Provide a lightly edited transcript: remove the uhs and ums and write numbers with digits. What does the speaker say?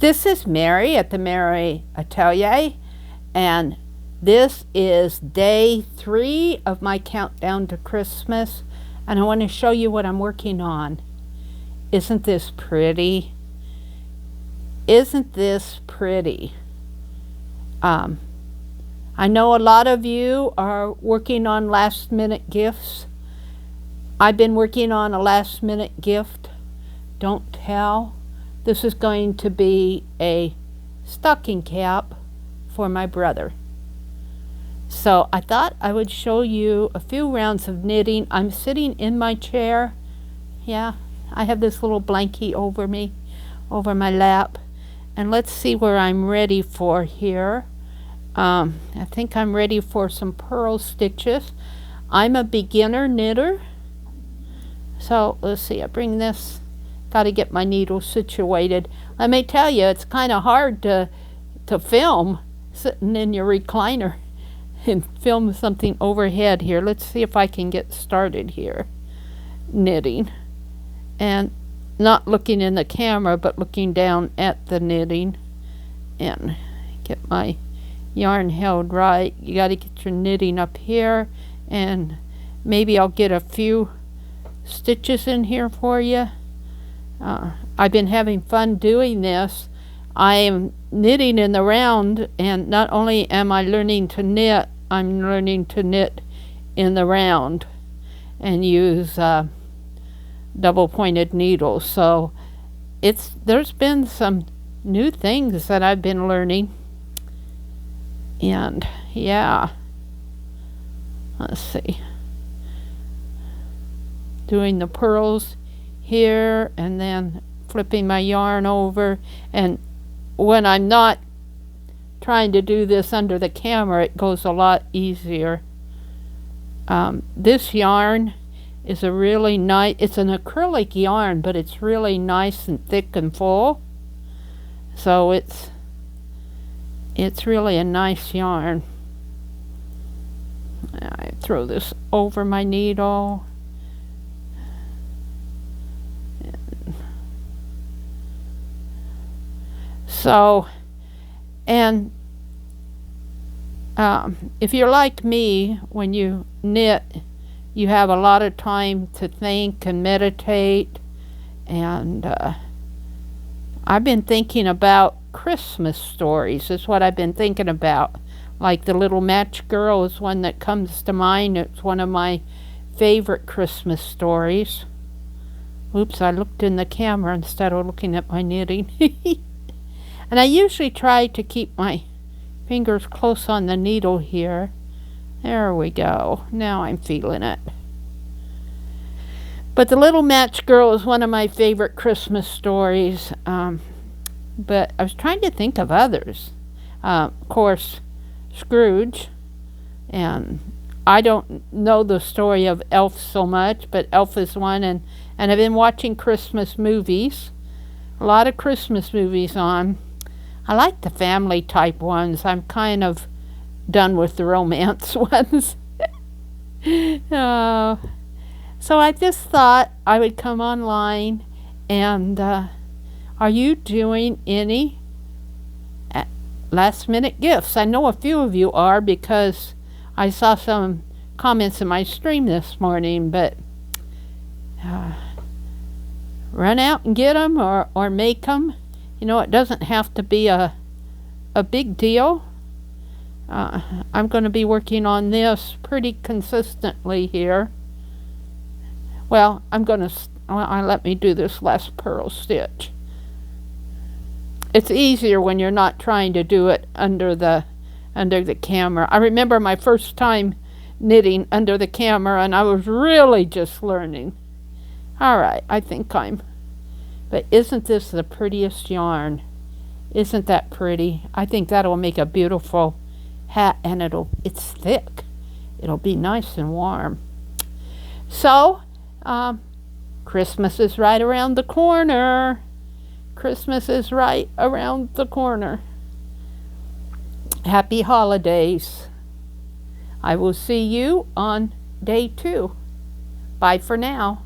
This is Meri at the Meri Atelier, and this is day 3 of my countdown to Christmas, and I want to show you what I'm working on. Isn't this pretty? Isn't this pretty? I know a lot of you are working on last-minute gifts. I've been working on a last-minute gift. Don't tell. This is going to be a stocking cap for my brother. So I thought I would show you a few rounds of knitting. I'm sitting in my chair. Yeah, I have this little blankie over me, over my lap. And let's see where I'm ready for here. I think I'm ready for some purl stitches. I'm a beginner knitter. So let's see, I bring this. Got to get my needle situated. Let me tell you, it's kind of hard to film sitting in your recliner and film something overhead here. Let's see if I can get started here knitting, and not looking in the camera but looking down at the knitting, and get my yarn held right. You got to get your knitting up here, and maybe I'll get a few stitches in here for you. I've been having fun doing this. I am knitting in the round, and not only am I learning to knit, I'm learning to knit in the round and use double-pointed needles. So there's been some new things that I've been learning, and yeah, let's see, doing the purls here and then flipping my yarn over. And when I'm not trying to do this under the camera, it goes a lot easier. This yarn is a really nice, it's an acrylic yarn, but it's really nice and thick and full. So it's really a nice yarn. I throw this over my needle. So, and if you're like me, when you knit, you have a lot of time to think and meditate. And I've been thinking about Christmas stories. Is what I've been thinking about. Like The Little Match Girl is one that comes to mind. It's one of my favorite Christmas stories. Oops, I looked in the camera instead of looking at my knitting. And I usually try to keep my fingers close on the needle here. There we go. Now I'm feeling it. But The Little Match Girl is one of my favorite Christmas stories. But I was trying to think of others. Of course, Scrooge. And I don't know the story of Elf so much, but Elf is one. And I've been watching Christmas movies. A lot of Christmas movies on. I like the family type ones. I'm kind of done with the romance ones. So I just thought I would come online and are you doing any last minute gifts? I know a few of you are, because I saw some comments in my stream this morning, but run out and get them or make them. You know, it doesn't have to be a big deal. I'm going to be working on this pretty consistently here. Well, I'm going to let me do this last purl stitch. It's easier when you're not trying to do it under the camera. I remember my first time knitting under the camera, and I was really just learning. All right, I think but isn't this the prettiest yarn? Isn't that pretty? I think that'll make a beautiful hat, and it's thick. It'll be nice and warm. So, Christmas is right around the corner. Christmas is right around the corner. Happy holidays. I will see you on day 2. Bye for now.